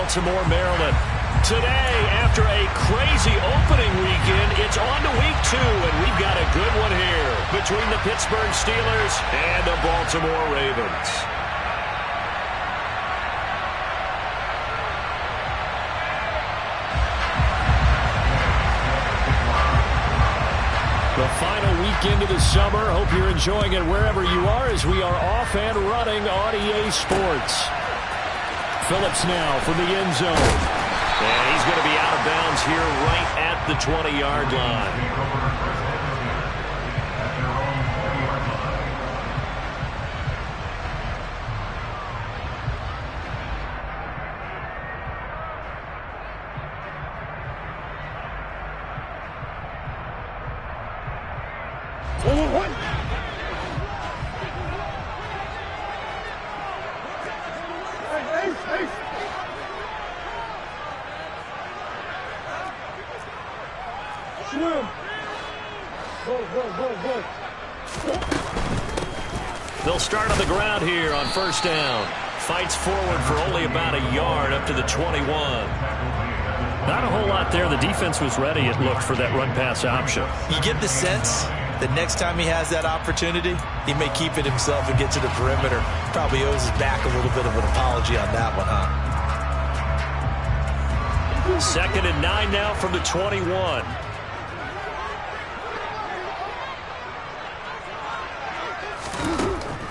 Baltimore, Maryland. Today, after a crazy opening weekend, it's on to week 2, and we've got a good one here between the Pittsburgh Steelers and the Baltimore Ravens. The final weekend of the summer. Hope you're enjoying it wherever you are as we are off and running on EA Sports. Phillips now from the end zone. And he's going to be out of bounds here right at the 20-yard line. They'll start on the ground here on first down. Fights forward for only about a yard up to the 21. Not a whole lot there. The defense was ready, it looked, for that run-pass option. You get the sense that next time he has that opportunity, he may keep it himself and get to the perimeter. Probably owes his back a little bit of an apology on that one, huh? 2nd and 9 now from the 21.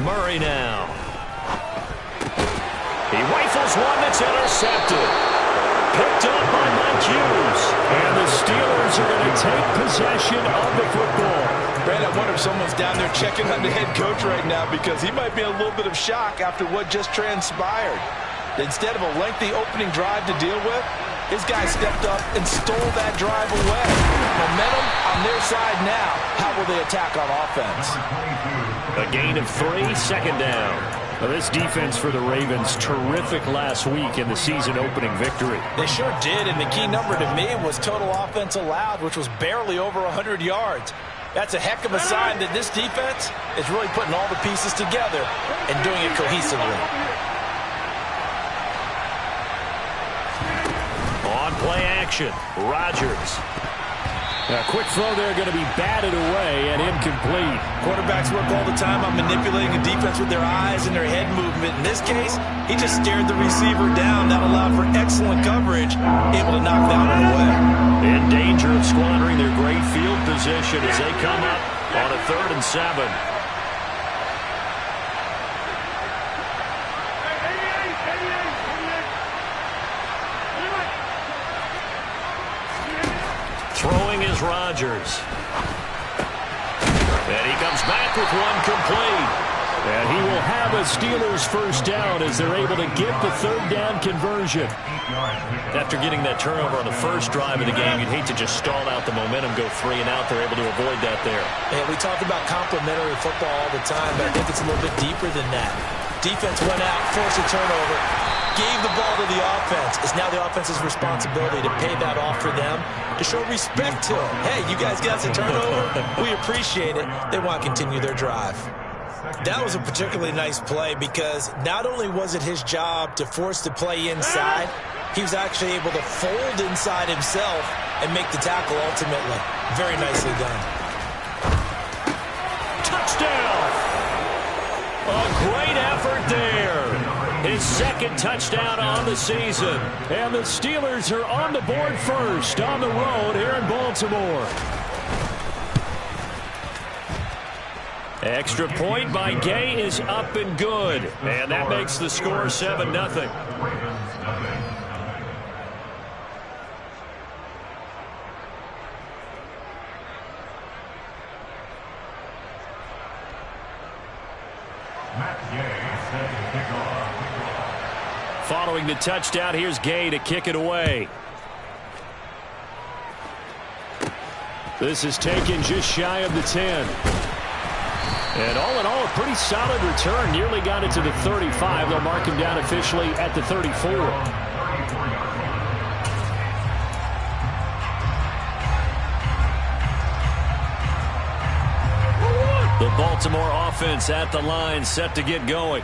Murray now. He rifles one that's intercepted. Picked up by Mike Hughes. And the Steelers are going to take possession of the football. Brad, I wonder if someone's down there checking on the head coach right now because he might be in a little bit of shock after what just transpired. Instead of a lengthy opening drive to deal with, his guy stepped up and stole that drive away. Momentum on their side now. How will they attack on offense? A gain of 3, 2nd down. Well, this defense for the Ravens, terrific last week in the season-opening victory. They sure did, and the key number to me was total offense allowed, which was barely over 100 yards. That's a heck of a sign that this defense is really putting all the pieces together and doing it cohesively. On play action, Rodgers. A quick throw there going to be batted away and incomplete. Quarterbacks work all the time on manipulating the defense with their eyes and their head movement. In this case, he just stared the receiver down. That allowed for excellent coverage, able to knock that one away. In danger of squandering their great field position as they come up on a 3rd and 7. Throwing is Rodgers. And he comes back with one complete. And he will have a Steelers first down as they're able to get the 3rd down conversion. After getting that turnover on the first drive of the game, you'd hate to just stall out the momentum, go 3 and out. They're able to avoid that there. And we talk about complementary football all the time, but I think it's a little bit deeper than that. Defense went out, forced a turnover, gave the ball to the offense. It's now the offense's responsibility to pay that off for them, to show respect to them. Hey, you guys got some turnover. We appreciate it. They want to continue their drive. That was a particularly nice play because not only was it his job to force the play inside, he was actually able to fold inside himself and make the tackle ultimately. Very nicely done. Touchdown! A great effort there. His 2nd touchdown on the season. And the Steelers are on the board first on the road here in Baltimore. Extra point by Gay is up and good. And that makes the score 7-0. Following the touchdown, here's Gay to kick it away. This is taken just shy of the 10. And all in all, a pretty solid return. Nearly got it to the 35. They'll mark him down officially at the 34. The Baltimore offense at the line, set to get going.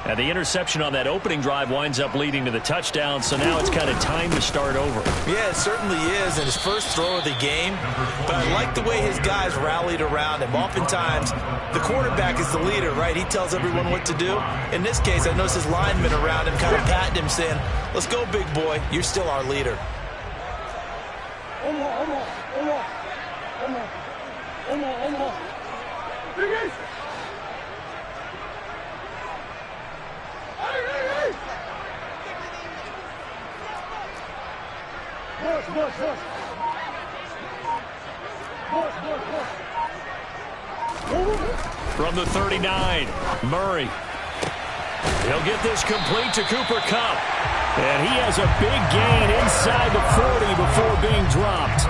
And the interception on that opening drive winds up leading to the touchdown, so now it's kind of time to start over. Yeah, it certainly is, and his first throw of the game. But I like the way his guys rallied around him. Oftentimes, the quarterback is the leader, right? He tells everyone what to do. In this case, I noticed his linemen around him kind of patting him, saying, let's go, big boy. You're still our leader. From the 39, Murray. He'll get this complete to Cooper Kupp. And he has a big gain inside the 40 before being dropped.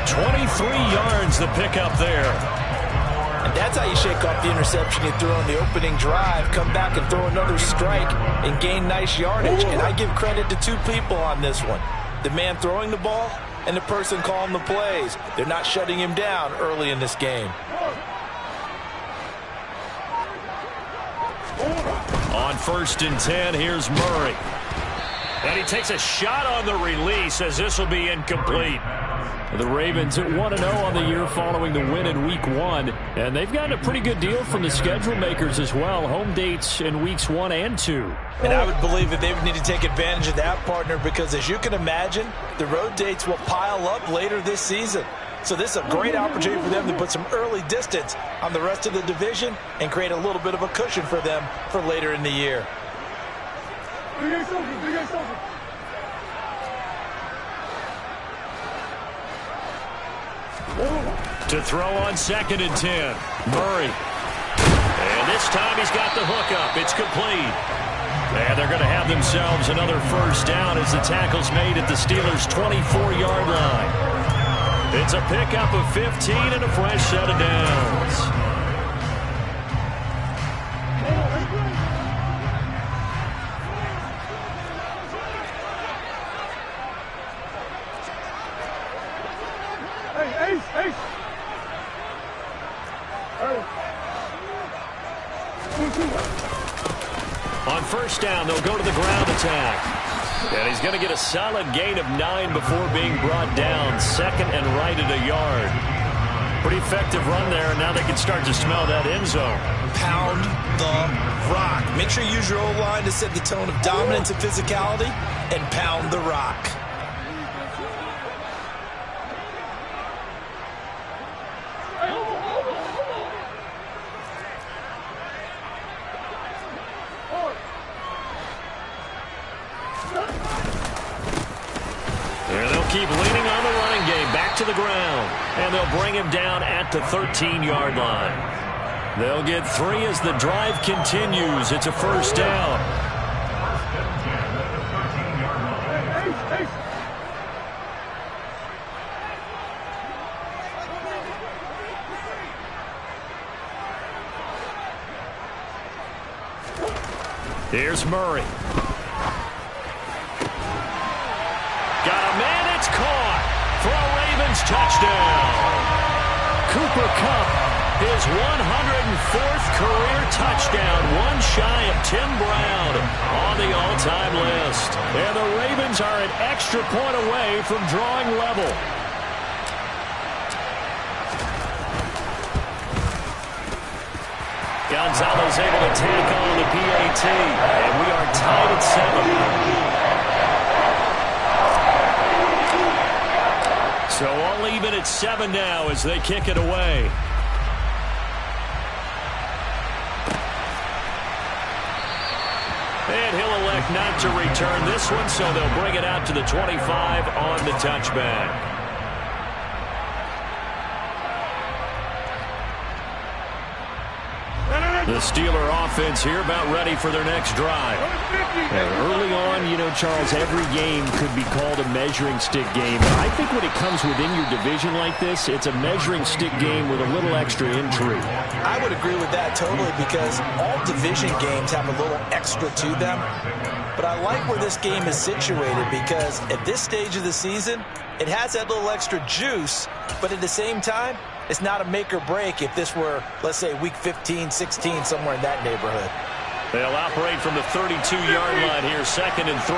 23 yards the pickup there. And that's how you shake off the interception you threw on the opening drive. Come back and throw another strike and gain nice yardage. And I give credit to two people on this one. The man throwing the ball and the person calling the plays. They're not shutting him down early in this game. On 1st and 10, here's Murray. And he takes a shot on the release as this will be incomplete. The Ravens at 1-0 on the year following the win in Week 1. And they've gotten a pretty good deal from the schedule makers as well. Home dates in Weeks 1 and 2. And I would believe that they would need to take advantage of that, partner, because as you can imagine, the road dates will pile up later this season. So this is a great opportunity for them to put some early distance on the rest of the division and create a little bit of a cushion for them for later in the year. To throw on 2nd and 10, Murray. And this time he's got the hookup. It's complete. And they're going to have themselves another first down as the tackle's made at the Steelers' 24-yard line. It's a pickup of 15 and a fresh set of downs. On 1st down, they'll go to the ground attack. And he's going to get a solid gain of 9 before being brought down. 2nd and right at a yard. Pretty effective run there, and now they can start to smell that end zone. Pound the rock. Make sure you use your O-line to set the tone of dominance and physicality, and pound the rock. Keep leaning on the running game, back to the ground. And they'll bring him down at the 13-yard line. They'll get 3 as the drive continues. It's a first down. Here's Murray. Got a man. It's caught for a Ravens touchdown. Cooper Kupp, his 104th career touchdown, one shy of Tim Brown on the all-time list. And the Ravens are an extra point away from drawing level. Gonzalez able to tack on the PAT, and we are tied at 7. So all even at 7 now as they kick it away. And he'll elect not to return this one, so they'll bring it out to the 25 on the touchback. The Steeler offense here about ready for their next drive. And early on, you know, Charles, every game could be called a measuring stick game. But I think when it comes within your division like this, it's a measuring stick game with a little extra intrigue. I would agree with that totally, because all division games have a little extra to them. But I like where this game is situated, because at this stage of the season, it has that little extra juice, but at the same time, it's not a make or break if this were, let's say, week 15, 16, somewhere in that neighborhood. They'll operate from the 32-yard line here, 2nd and 3.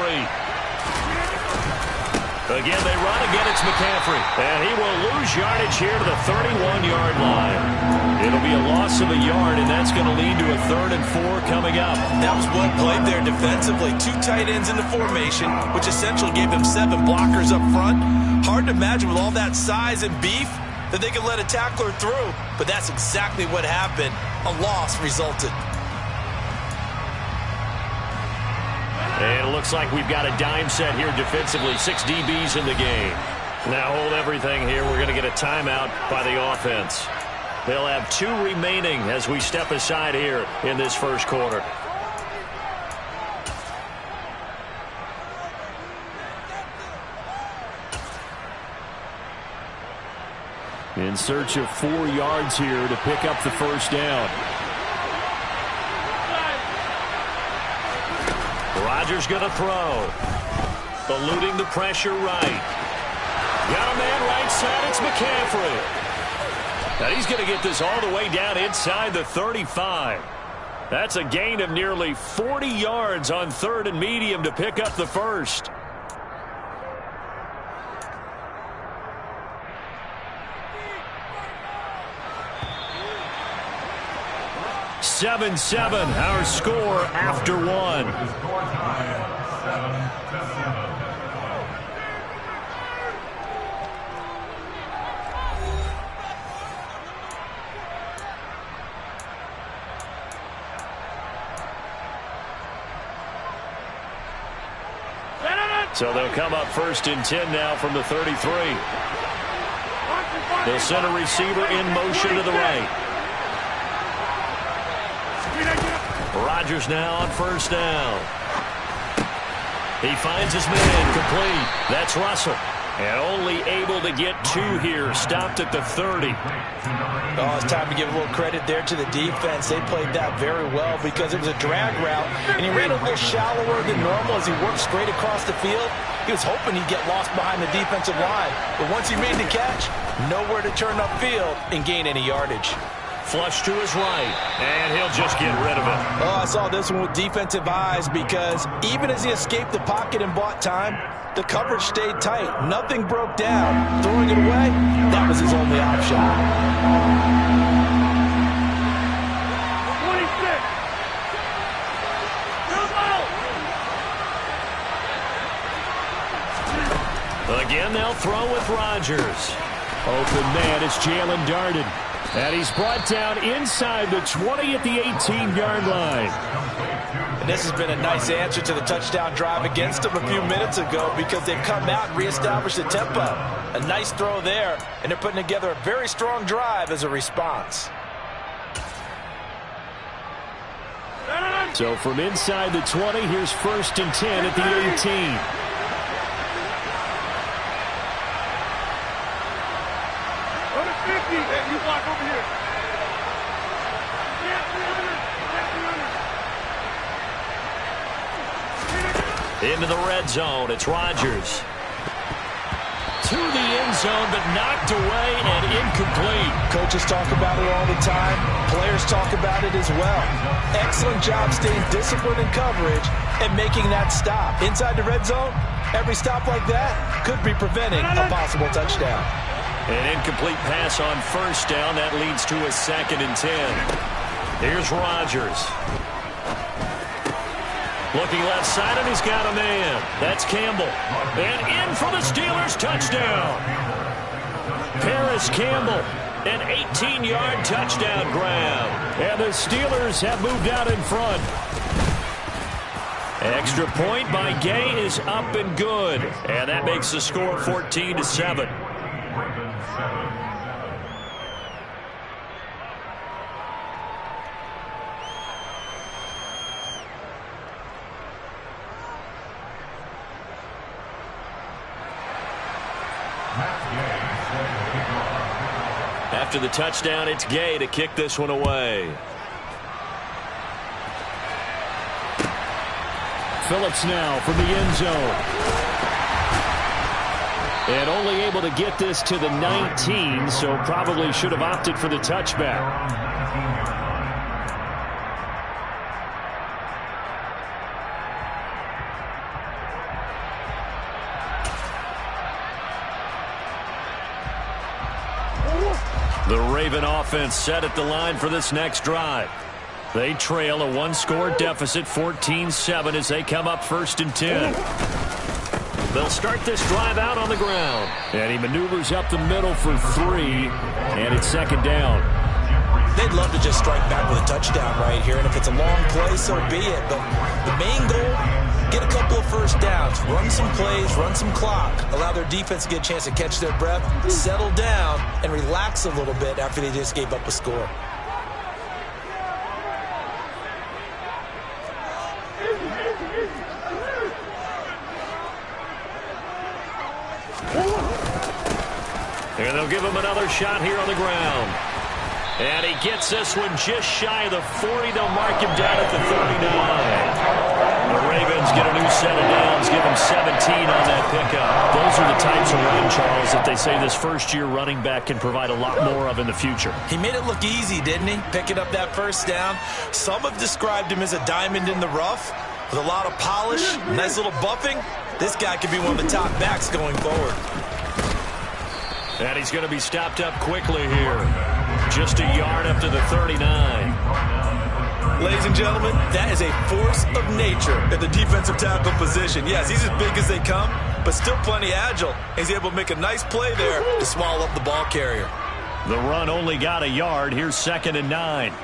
Again, they run. Again, it's McCaffrey. And he will lose yardage here to the 31-yard line. It'll be a loss of a yard, and that's going to lead to a 3rd and 4 coming up. That was well played there defensively. 2 tight ends in the formation, which essentially gave them 7 blockers up front. Hard to imagine with all that size and beef that they could let a tackler through. But that's exactly what happened. A loss resulted. And it looks like we've got a dime set here defensively. 6 DBs in the game. Now hold everything here. We're going to get a timeout by the offense. They'll have 2 remaining as we step aside here in this first quarter. In search of 4 yards here to pick up the first down. Rodgers going to throw. Eluding the pressure right. Got a man right side. It's McCaffrey. And he's going to get this all the way down inside the 35. That's a gain of nearly 40 yards on 3rd and medium to pick up the first. 7-7, our score after 1. So they'll come up 1st and 10 now from the 33. The center receiver in motion to the right. Rodgers now on 1st down. He finds his man complete. That's Russell. And only able to get 2 here. Stopped at the 30. Oh, it's time to give a little credit there to the defense. They played that very well because it was a drag route, and he ran a little shallower than normal as he worked straight across the field. He was hoping he'd get lost behind the defensive line. But once he made the catch, nowhere to turn upfield and gain any yardage. Flush to his right, and he'll just get rid of it. Oh, I saw this one with defensive eyes because even as he escaped the pocket and bought time, the coverage stayed tight. Nothing broke down. Throwing it away, that was his only option. 26. Again, they'll throw with Rodgers. Open man, it's Jalen Darden. And he's brought down inside the 20 at the 18-yard line. And this has been a nice answer to the touchdown drive against them a few minutes ago because they've come out and reestablished the tempo. A nice throw there, and they're putting together a very strong drive as a response. So from inside the 20, here's 1st and 10 at the 18. You block over here. Into the red zone. It's Rodgers. To the end zone, but knocked away and incomplete. Coaches talk about it all the time. Players talk about it as well. Excellent job staying disciplined in coverage and making that stop. Inside the red zone, every stop like that could be preventing a possible touchdown. An incomplete pass on 1st down. That leads to a 2nd and 10. Here's Rodgers. Looking left side, and he's got a man. That's Campbell. And in for the Steelers touchdown. Paris Campbell, an 18-yard touchdown grab. And the Steelers have moved out in front. Extra point by Gay is up and good. And that makes the score 14-7. After the touchdown, it's Gay to kick this one away. Phillips now from the end zone. And only able to get this to the 19, so probably should have opted for the touchback. The Raven offense set at the line for this next drive. They trail a one-score deficit, 14-7, as they come up 1st and 10. They'll start this drive out on the ground. And he maneuvers up the middle for 3, and it's 2nd down. They'd love to just strike back with a touchdown right here, and if it's a long play, so be it. But the main goal, get a couple of first downs, run some plays, run some clock, allow their defense to get a chance to catch their breath, settle down, and relax a little bit after they just gave up a score. And they'll give him another shot here on the ground. And he gets this one just shy of the 40. They'll mark him down at the 39. The Ravens get a new set of downs, give him 17 on that pickup. Those are the types of run, Charles, that they say this first-year running back can provide a lot more of in the future. He made it look easy, didn't he? Picking up that first down. Some have described him as a diamond in the rough with a lot of polish, nice little buffing. This guy could be one of the top backs going forward. And he's going to be stopped up quickly here. Just a yard up to the 39. Ladies and gentlemen, that is a force of nature at the defensive tackle position. Yes, he's as big as they come, but still plenty agile. He's able to make a nice play there to swallow up the ball carrier. The run only got a yard. Here's 2nd and 9.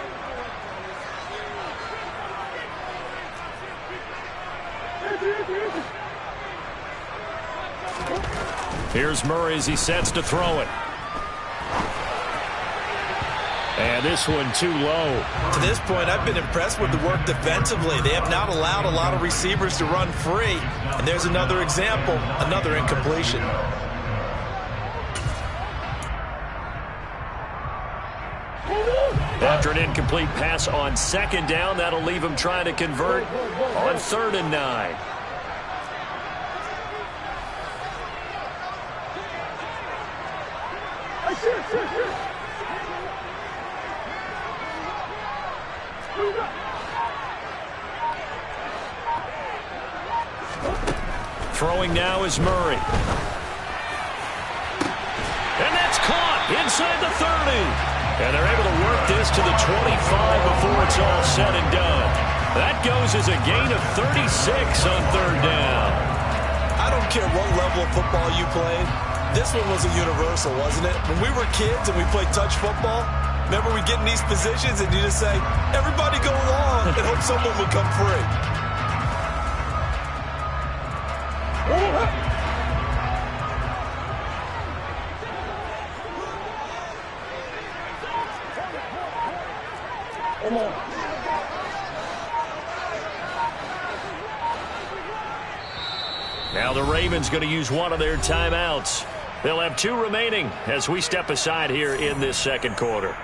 Here's Murray as he sets to throw it. And this one too low. To this point, I've been impressed with the work defensively. They have not allowed a lot of receivers to run free. And there's another example, another incompletion. After an incomplete pass on 2nd down, that'll leave him trying to convert on 3rd and 9. Throwing now is Murray. And that's caught inside the 30. And they're able to work this to the 25 before it's all said and done. That goes as a gain of 36 on 3rd down. I don't care what level of football you played. This one was a universal, wasn't it? When we were kids and we played touch football, remember we get in these positions and you just say, everybody go along and hope someone would come free. Now the Ravens going to use one of their timeouts. They'll have 2 remaining as we step aside here in this 2nd quarter.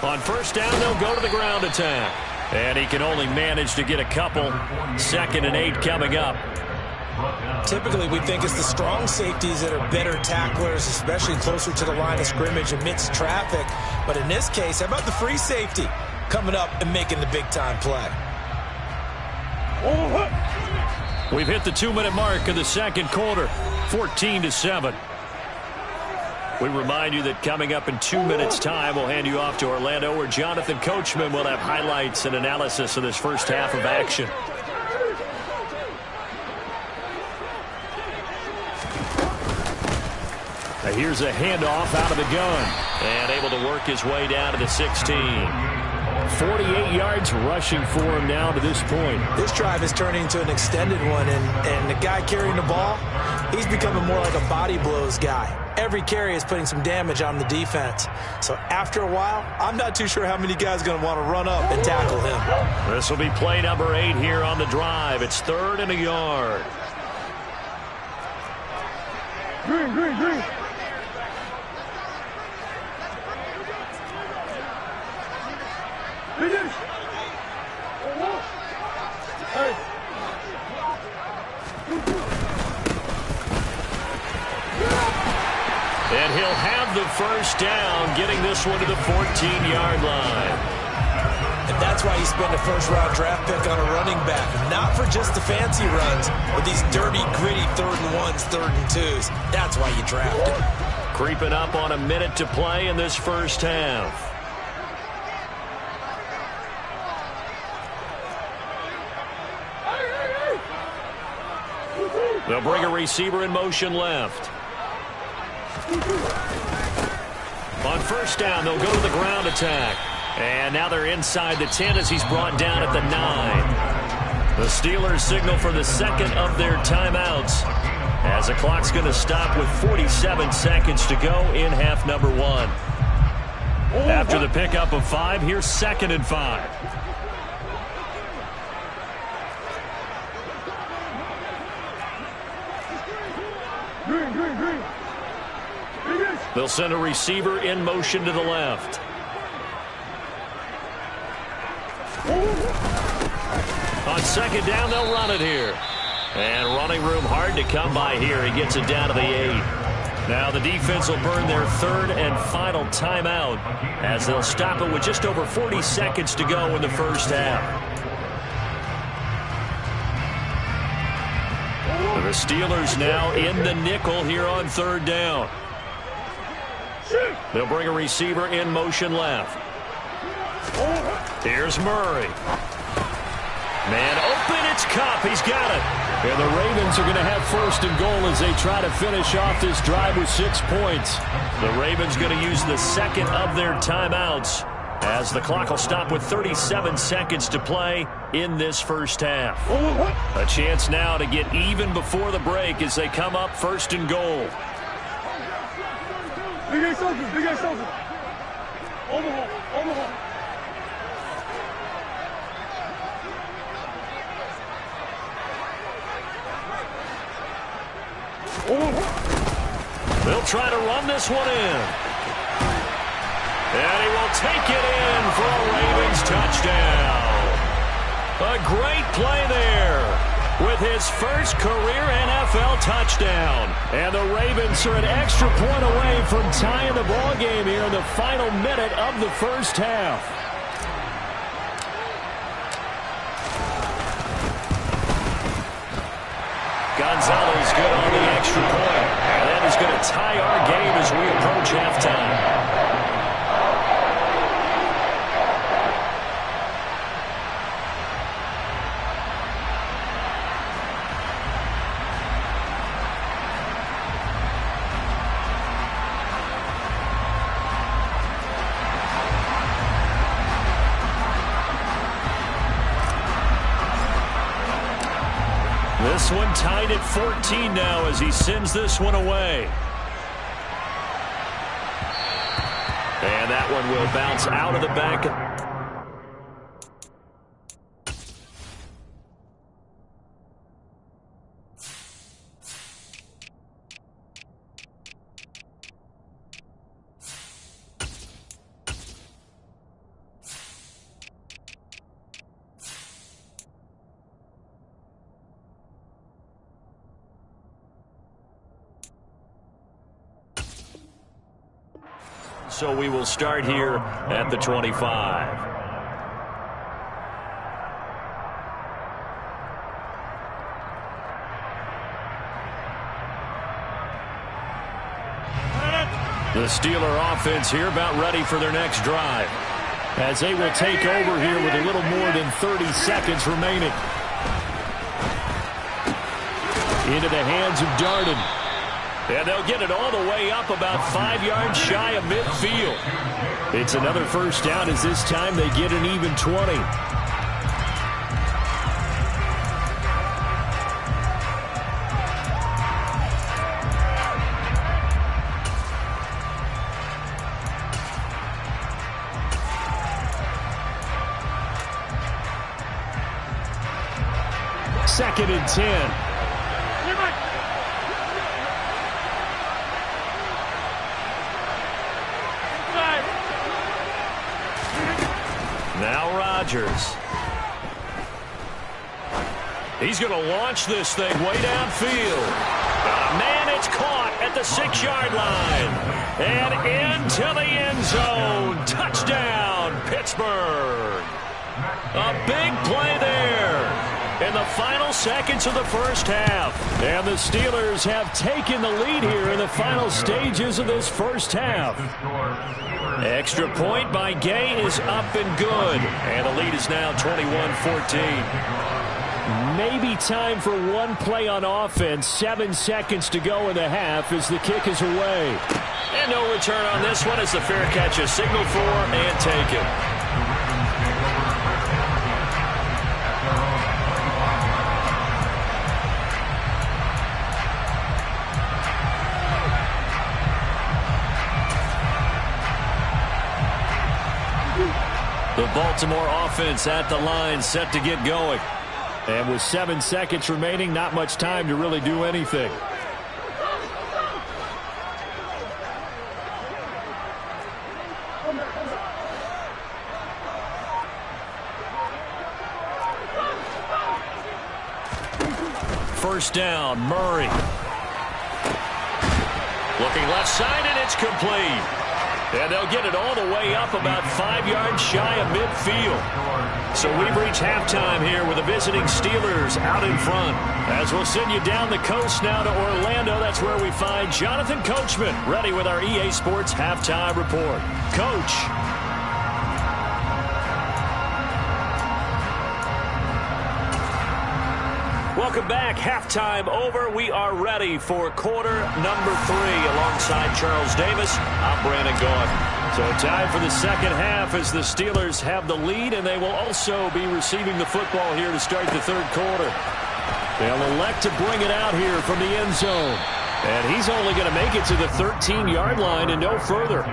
On 1st down, they'll go to the ground attack. And he can only manage to get a couple. 2nd and 8 coming up. Typically, we think it's the strong safeties that are better tacklers, especially closer to the line of scrimmage amidst traffic. But in this case, how about the free safety coming up and making the big-time play? We've hit the 2-minute mark of the 2nd quarter, 14-7. We remind you that coming up in 2 minutes' time, we'll hand you off to Orlando, where Jonathan Coachman will have highlights and analysis of this first half of action. Now here's a handoff out of the gun, and able to work his way down to the 16. 48 yards rushing for him now to this point. This drive is turning into an extended one, and the guy carrying the ball, he's becoming more like a body blows guy. Every carry is putting some damage on the defense. So after a while, I'm not too sure how many guys are going to want to run up and tackle him. This will be play number 8 here on the drive. It's 3rd and a yard. Green. he'll have the first down, getting this one to the 14-yard line. And that's why you spend a first-round draft pick on a running back. Not for just the fancy runs, but these dirty, gritty 3rd and 1s, 3rd and 2s. That's why you draft him. Creeping up on a minute to play in this first half. They'll bring a receiver in motion left. On first down, they'll go to the ground attack. And now they're inside the 10 as he's brought down at the 9. The Steelers signal for the second of their timeouts as the clock's going to stop with 47 seconds to go in half number 1. After the pickup of 5, here's 2nd and 5. Green. They'll send a receiver in motion to the left. On 2nd down, they'll run it here. And running room hard to come by here. He gets it down to the 8. Now the defense will burn their 3rd and final timeout as they'll stop it with just over 40 seconds to go in the first half. The Steelers now in the nickel here on 3rd down. They'll bring a receiver in motion left. Here's Murray. Man open, it's Kupp. He's got it. And the Ravens are going to have 1st and goal as they try to finish off this drive with 6 points. The Ravens going to use the 2nd of their timeouts as the clock will stop with 37 seconds to play in this first half. A chance now to get even before the break as they come up 1st and goal. Big A Soldier. Overhaul. They'll try to run this one in. And he will take it in for a Ravens touchdown. A great play there with his first career NFL touchdown. And the Ravens are an extra point away from tying the ball game here in the final minute of the first half. Gonzalez good on the extra point. And that is going to tie our game as we approach halftime. This one tied at 14 now as he sends this one away. And that one will bounce out of the back. So we will start here at the 25. The Steeler offense here about ready for their next drive, as they will take over here with a little more than 30 seconds remaining. Into the hands of Darden. And they'll get it all the way up about 5 yards shy of midfield. It's another first down as this time they get an even 20. Second and 10. Now Rodgers. He's going to launch this thing way downfield. Got a man It's caught at the 6-yard line. And into the end zone. Touchdown, Pittsburgh. A big play there in the final seconds of the first half. And the Steelers have taken the lead here in the final stages of this first half. Extra point by Gay is up and good. And the lead is now 21-14. Maybe time for one play on offense. 7 seconds to go in the half as the kick is away. And no return on this one as the fair catch is signaled for and taken. The Baltimore offense at the line, set to get going. And with 7 seconds remaining, not much time to really do anything. First down, Murray. Looking left side, and it's complete. And they'll get it all the way up about 5 yards shy of midfield. So we've reached halftime here with the visiting Steelers out in front. As we'll send you down the coast now to Orlando, that's where we find Jonathan Coachman ready with our EA Sports Halftime Report. Coach. Welcome back. Halftime over. We are ready for quarter number 3 alongside Charles Davis. I'm Brandon Gaudin. So time for the second half as the Steelers have the lead, and they will also be receiving the football here to start the third quarter. They'll elect to bring it out here from the end zone. And he's only going to make it to the 13-yard line and no further.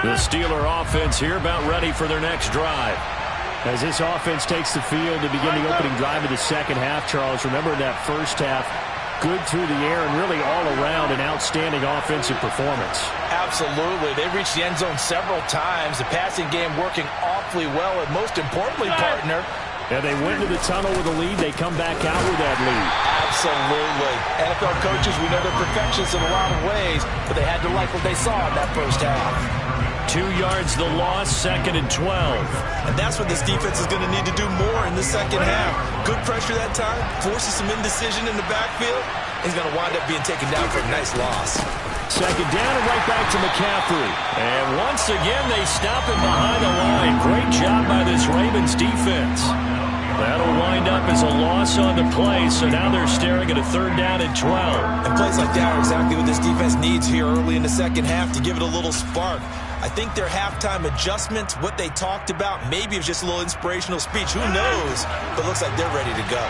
The Steeler offense here about ready for their next drive. As this offense takes the field to begin the opening drive of the second half, Charles, remember in that first half, good through the air and really all around an outstanding offensive performance. Absolutely. They reached the end zone several times. The passing game working awfully well, and most importantly, partner, and they went into the tunnel with a lead. They come back out with that lead. Absolutely. NFL coaches, we know they're perfectionists in a lot of ways, but they had to like what they saw in that first half. 2 yards the loss, 2nd and 12. And that's what this defense is going to need to do more in the second half. Good pressure that time, forces some indecision in the backfield. He's going to wind up being taken down for a nice loss. Second down and right back to McCaffrey. And once again, they stop him behind the line. Great job by this Ravens defense. That'll wind up as a loss on the play, so now they're staring at a 3rd down and 12. And plays like that are exactly what this defense needs here early in the second half to give it a little spark. I think their halftime adjustments, what they talked about, maybe it was just a little inspirational speech. Who knows? But it looks like they're ready to go.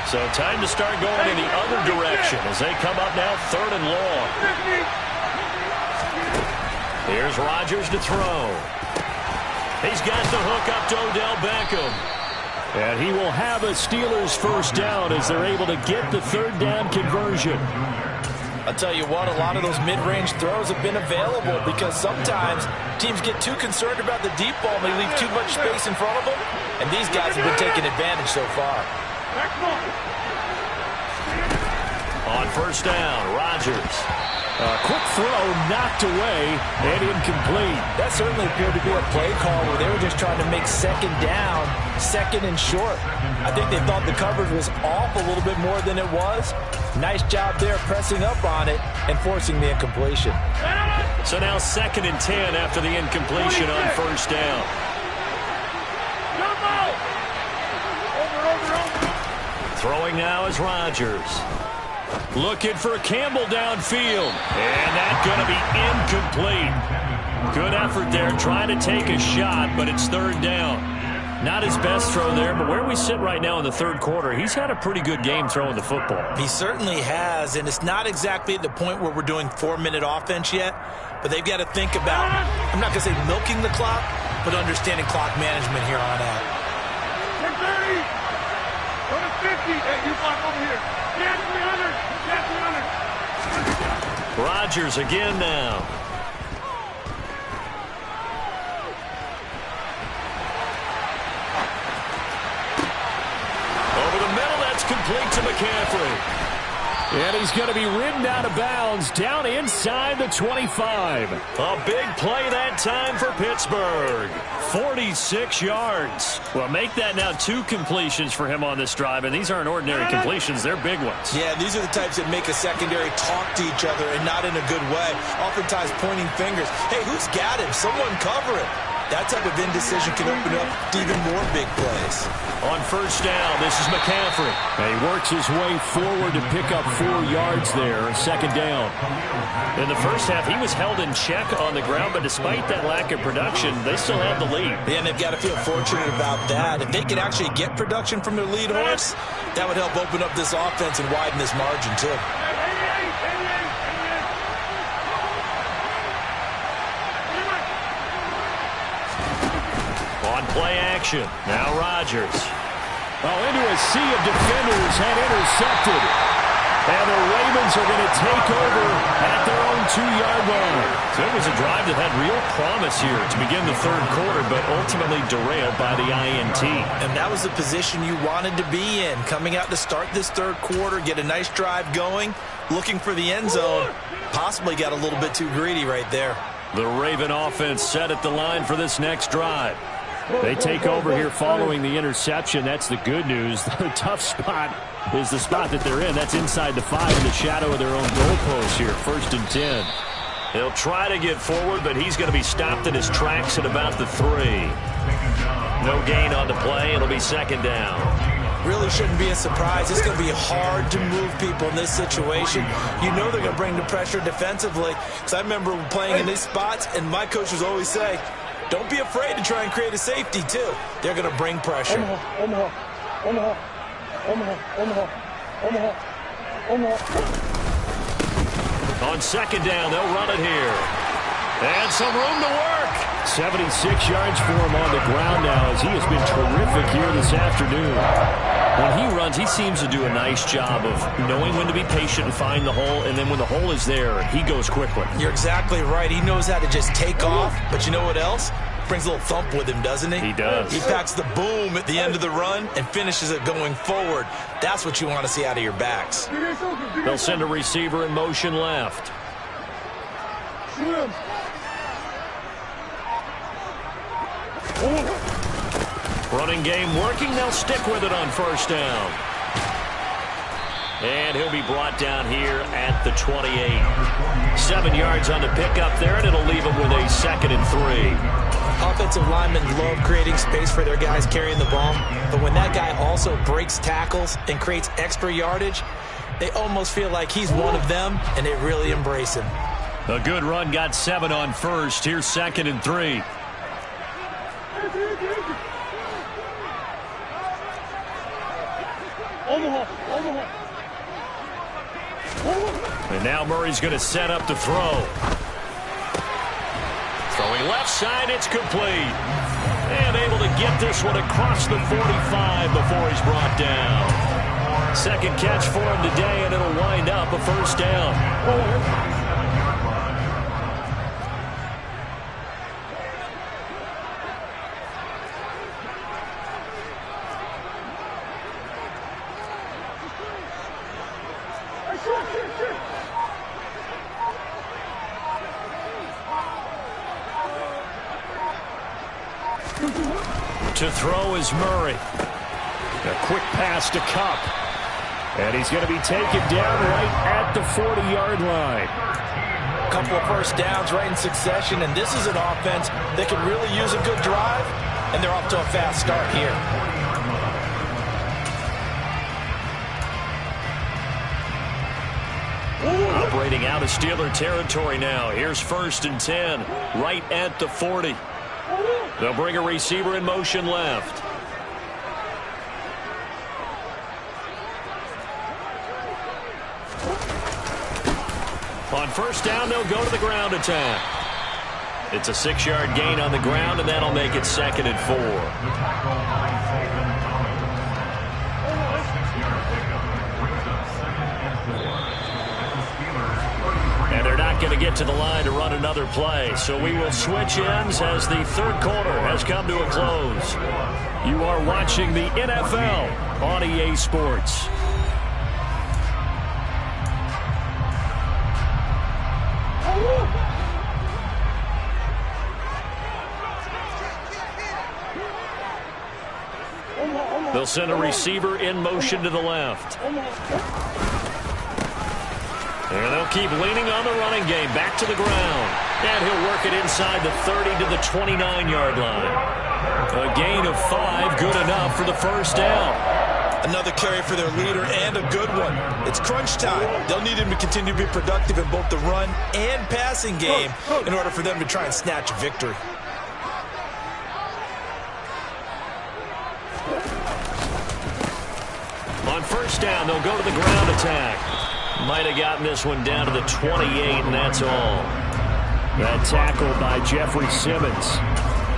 So time to start going in the other direction as they come up now 3rd and long. Here's Rodgers to throw. He's got the hook up to Odell Beckham. And he will have a Steelers first down as they're able to get the 3rd down conversion. I'll tell you what, a lot of those mid-range throws have been available because sometimes teams get too concerned about the deep ball and they leave too much space in front of them. And these guys have been taking advantage so far. On first down, Rodgers. A quick throw knocked away and incomplete. That certainly appeared to be a play call where they were just trying to make second down, 2nd and short. I think they thought the coverage was off a little bit more than it was. Nice job there pressing up on it and forcing the incompletion. So now 2nd and 10 after the incompletion on first down. Throwing now is Rodgers. Looking for Campbell downfield. And that's going to be incomplete. Good effort there trying to take a shot, but it's 3rd down. Not his best throw there, but where we sit right now in the third quarter, he's had a pretty good game throwing the football. He certainly has, and it's not exactly at the point where we're doing 4-minute offense yet, but they've got to think about, I'm not going to say milking the clock, but understanding clock management here on out. 10:30, go to 50, hey, you block over here. Rodgers again now. Over the middle, that's complete to McCaffrey. And he's going to be ridden out of bounds down inside the 25. A big play that time for Pittsburgh. 46 yards. Well, make that now 2 completions for him on this drive, and these aren't ordinary completions. They're big ones. Yeah, these are the types that make a secondary talk to each other and not in a good way. Oftentimes pointing fingers. Hey, who's got him? Someone cover him. That type of indecision can open up to even more big plays. On first down, this is McCaffrey. And he works his way forward to pick up 4 yards there, second down. In the first half, he was held in check on the ground, but despite that lack of production, they still have the lead. Yeah, and they've got to feel fortunate about that. If they could actually get production from their lead horse, that would help open up this offense and widen this margin, too. Play action. Now Rodgers. Into a sea of defenders and intercepted. And the Ravens are going to take over at their own 2-yard line. So it was a drive that had real promise here to begin the third quarter, but ultimately derailed by the INT. And that was the position you wanted to be in. Coming out to start this third quarter, get a nice drive going, looking for the end zone. Possibly got a little bit too greedy right there. The Raven offense set at the line for this next drive. They take over here following the interception. That's the good news. The tough spot is the spot that they're in. That's inside the 5 in the shadow of their own goalpost here. 1st and 10. He'll try to get forward, but he's going to be stopped in his tracks at about the 3. No gain on the play. It'll be second down. Really shouldn't be a surprise. It's going to be hard to move people in this situation. You know they're going to bring the pressure defensively. Because I remember playing in these spots, and my coaches always say, don't be afraid to try and create a safety, too. They're going to bring pressure. On second down, they'll run it here. And some room to work. 76 yards for him on the ground now as he has been terrific here this afternoon. When he runs, he seems to do a nice job of knowing when to be patient and find the hole, and then when the hole is there, he goes quickly. You're exactly right. He knows how to just take off, but you know what else? Brings a little thump with him, doesn't he? He does. He packs the boom at the end of the run and finishes it going forward. That's what you want to see out of your backs. They'll send a receiver in motion left. Running game working. They'll stick with it on first down. And he'll be brought down here at the 28. 7 yards on the pickup there, and it'll leave him with a 2nd and 3. Offensive linemen love creating space for their guys carrying the ball, but when that guy also breaks tackles and creates extra yardage, they almost feel like he's one of them, and they really embrace him. A good run, got 7 on first. Here's 2nd and 3. And now Murray's going to set up to throw. Throwing left side, it's complete. And able to get this one across the 45 before he's brought down. Second catch for him today, and it'll wind up a first down. To throw is Murray. A quick pass to Kupp. And he's going to be taken down right at the 40-yard line. A couple of first downs right in succession, and this is an offense that can really use a good drive, and they're off to a fast start here. Operating out of Steeler territory now. Here's 1st and 10, right at the 40. They'll bring a receiver in motion left. On first down, they'll go to the ground attack. It's a 6-yard gain on the ground, and that'll make it 2nd and 4. to get to the line to run another play. So we will switch ends as the third quarter has come to a close. You are watching the NFL on EA Sports. They'll send a receiver in motion to the left. And they'll keep leaning on the running game. Back to the ground. And he'll work it inside the 30 to the 29-yard line. A gain of 5, good enough for the first down. Another carry for their leader and a good one. It's crunch time. They'll need him to continue to be productive in both the run and passing game in order for them to try and snatch a victory. On first down, they'll go to the ground attack. Might have gotten this one down to the 28, and that's all. That tackle by Jeffrey Simmons.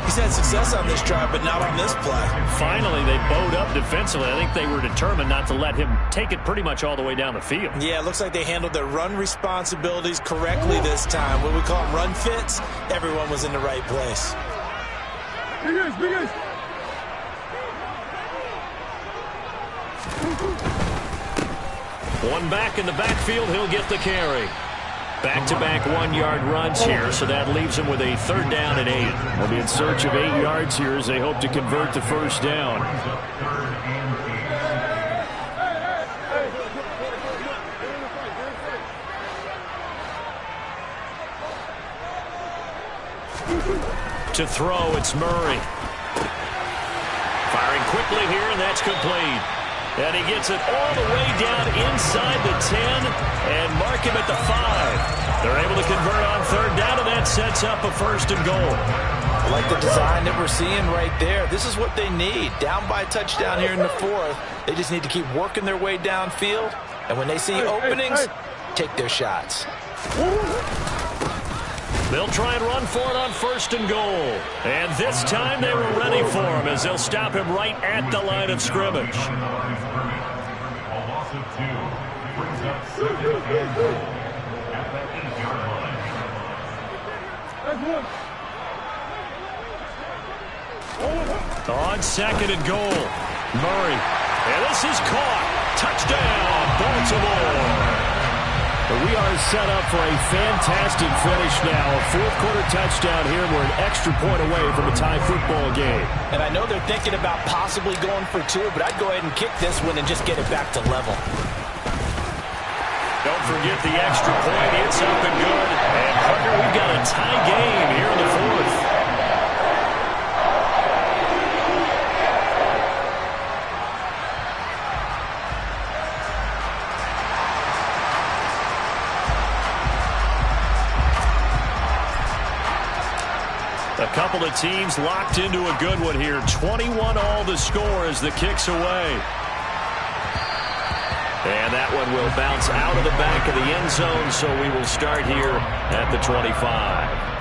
He's had success on this drive, but not on this play. Finally, they bowed up defensively. I think they were determined not to let him take it pretty much all the way down the field. Yeah, it looks like they handled their run responsibilities correctly this time. What we call them run fits, everyone was in the right place. Big guys. One back in the backfield, he'll get the carry. Back-to-back 1-yard runs here, so that leaves him with a third down and 8. They'll be in search of 8 yards here as they hope to convert the first down. To throw, it's Murray. Firing quickly here, and that's complete. And he gets it all the way down inside the 10 and mark him at the 5. They're able to convert on third down, and that sets up a first and goal. I like the design that we're seeing right there. This is what they need. Down by a touchdown here in the 4th. They just need to keep working their way downfield. And when they see openings, take their shots. They'll try and run for it on first and goal. And this time they were ready for him as they'll stop him right at the line of scrimmage. On second and goal, Murray. And this is caught. Touchdown, Baltimore. But we are set up for a fantastic finish now. A fourth-quarter touchdown here. We're an extra point away from a tie football game. And I know they're thinking about possibly going for 2, but I'd go ahead and kick this one and just get it back to level. Don't forget the extra point. It's up and good. And, partner, we've got a tie game here in the 4th. A couple of teams locked into a good one here. 21 all the score as the kick's away. And that one will bounce out of the back of the end zone, so we will start here at the 25.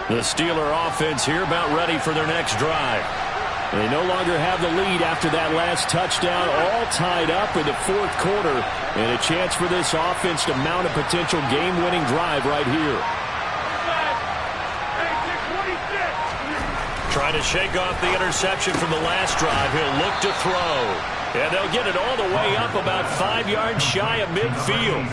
The Steeler offense here about ready for their next drive. They no longer have the lead after that last touchdown, all tied up in the 4th quarter, and a chance for this offense to mount a potential game-winning drive right here. Trying to shake off the interception from the last drive. He'll look to throw. And they'll get it all the way up about 5 yards shy of midfield.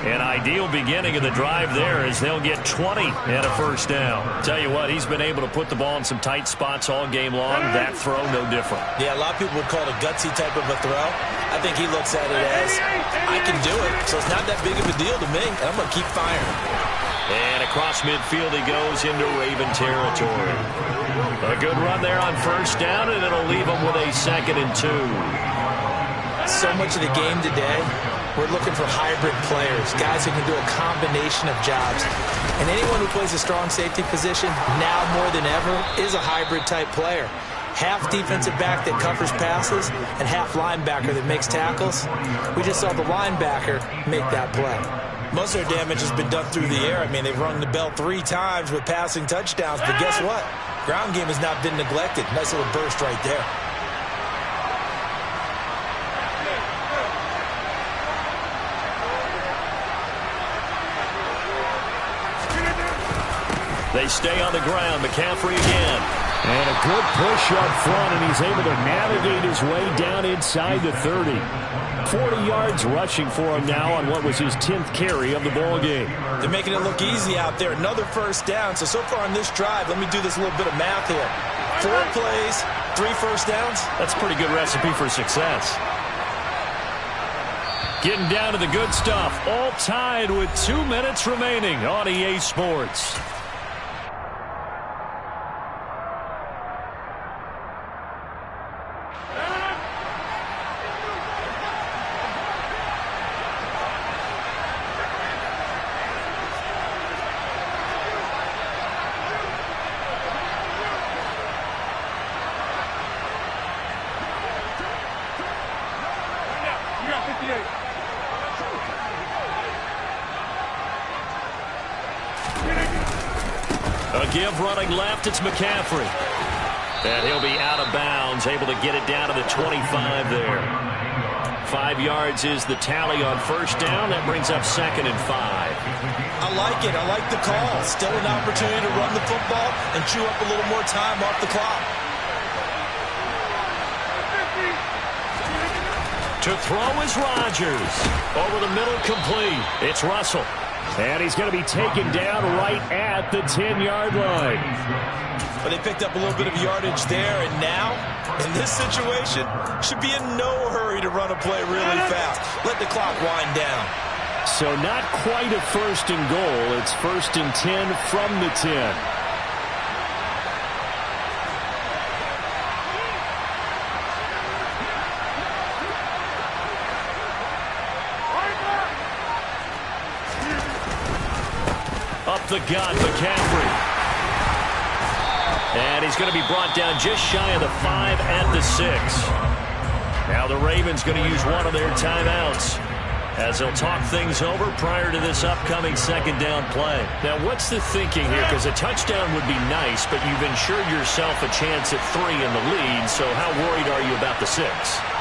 An ideal beginning of the drive there as they'll get 20 and a first down. Tell you what, he's been able to put the ball in some tight spots all game long. That throw, no different. Yeah, a lot of people would call it a gutsy type of a throw. I think he looks at it as, I can do it, so it's not that big of a deal to me, and I'm going to keep firing. And across midfield he goes into Raven territory. A good run there on first down, and it'll leave him with a 2nd and 2. So much of the game today, we're looking for hybrid players, guys who can do a combination of jobs. And anyone who plays a strong safety position, now more than ever, is a hybrid type player. Half defensive back that covers passes and half linebacker that makes tackles. We just saw the linebacker make that play. Most of their damage has been done through the air. I mean, they've rung the bell 3 times with passing touchdowns, but guess what? Ground game has not been neglected. Nice little burst right there. They stay on the ground. McCaffrey again. And a good push up front, and he's able to navigate his way down inside the 30. 40 yards rushing for him now on what was his 10th carry of the ball game. They're making it look easy out there. Another first down. So far on this drive, let me do this little bit of math here. 4 plays, 3 first downs. That's a pretty good recipe for success. Getting down to the good stuff. All tied with 2 minutes remaining on EA Sports. A give running left, it's McCaffrey. And he'll be out of bounds, able to get it down to the 25 there. 5 yards is the tally on first down. That brings up 2nd and 5. I like it. I like the call. Still an opportunity to run the football and chew up a little more time off the clock. To throw is Rodgers. Over the middle, complete. It's Russell. And he's going to be taken down right at the 10-yard line. But they picked up a little bit of yardage there, and now, in this situation, should be in no hurry to run a play really fast. Let the clock wind down. So not quite a 1st and goal. It's 1st and 10 from the 10. Up the gut, McCaffrey. And he's going to be brought down just shy of the 5 at the 6. Now the Ravens going to use one of their timeouts as they'll talk things over prior to this upcoming 2nd down play. Now what's the thinking here? Because a touchdown would be nice, but you've ensured yourself a chance at 3 in the lead, so how worried are you about the 6?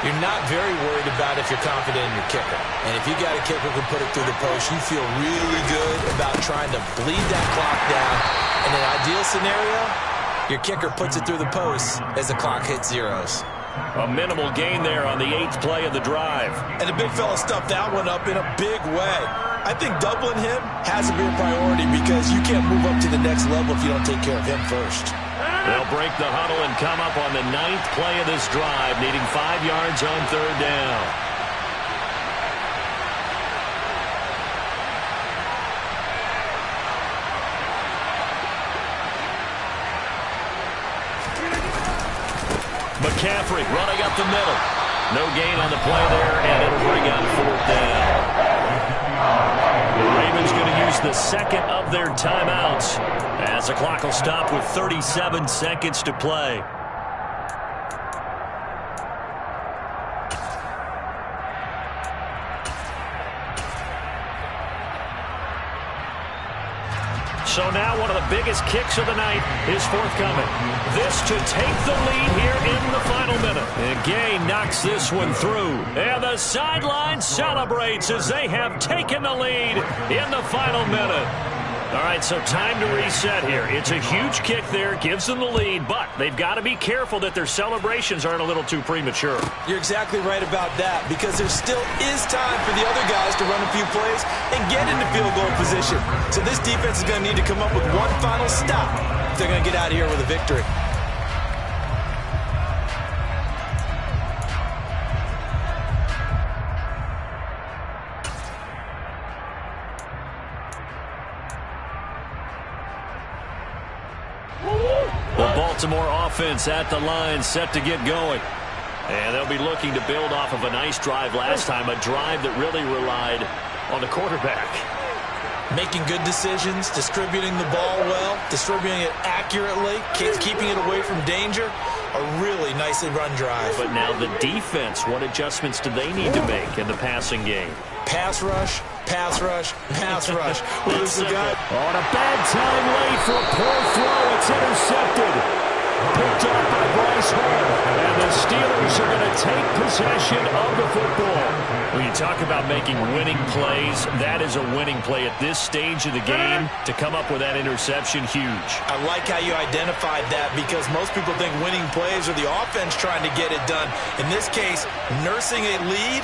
You're not very worried about if you're confident in your kicker. And if you got a kicker who can put it through the post, you feel really good about trying to bleed that clock down. In an ideal scenario, your kicker puts it through the post as the clock hits zeros. A minimal gain there on the 8th play of the drive. And the big fella stuffed that one up in a big way. I think doubling him has to be a priority because you can't move up to the next level if you don't take care of him first. They'll break the huddle and come up on the 9th play of this drive, needing 5 yards on 3rd down. McCaffrey running up the middle. No gain on the play there, and it'll bring up 4th down. The Ravens going to use the 2nd of their timeouts as the clock will stop with 37 seconds to play. So now one of the biggest kicks of the night is forthcoming. This to take the lead here in the final minute. And Gay knocks this one through. And the sideline celebrates as they have taken the lead in the final minute. All right, so time to reset here. It's a huge kick there, gives them the lead, but they've got to be careful that their celebrations aren't a little too premature. You're exactly right about that because there still is time for the other guys to run a few plays and get into field goal position. So this defense is going to need to come up with one final stop if they're going to get out of here with a victory. Baltimore offense at the line, set to get going. And they'll be looking to build off of a nice drive last time, a drive that really relied on the quarterback. Making good decisions, distributing the ball well, distributing it accurately, keeping it away from danger. A really nicely run drive. But now the defense, what adjustments do they need to make in the passing game? Pass rush, pass rush, pass rush. Well, this is a guy on a bad time late for a poor throw. It's intercepted. Picked up by Bryce Hall. And the Steelers are going to take possession of the football. When you talk about making winning plays, that is a winning play at this stage of the game. To come up with that interception, huge. I like how you identified that, because most people think winning plays are the offense trying to get it done. In this case, nursing a lead,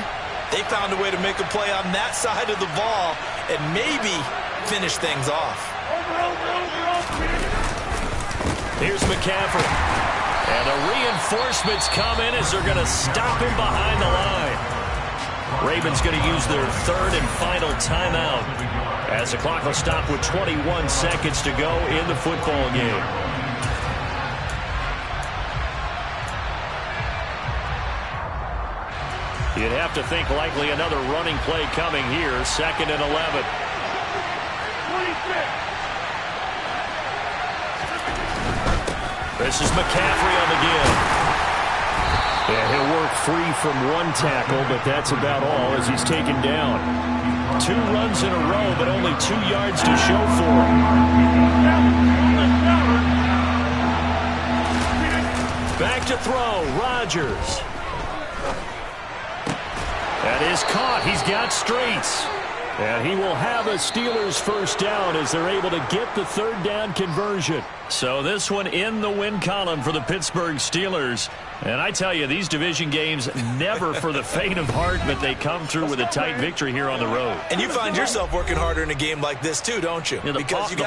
they found a way to make a play on that side of the ball and maybe finish things off. Here's McCaffrey. And the reinforcements come in as they're going to stop him behind the line. Ravens going to use their third and final timeout as the clock will stop with 21 seconds to go in the football game. You'd have to think likely another running play coming here. 2nd and 11. 26. This is McCaffrey on the give. And he'll work free from one tackle, but that's about all as he's taken down. 2 runs in a row, but only 2 yards to show for him. Back to throw, Rodgers. That is caught. He's got streaks. And he will have a Steelers first down as they're able to get the 3rd down conversion. So this one in the win column for the Pittsburgh Steelers. And I tell you, these division games never for the faint of heart, but they come through with a tight victory here on the road. And you find yourself working harder in a game like this too, don't you? Yeah, because you got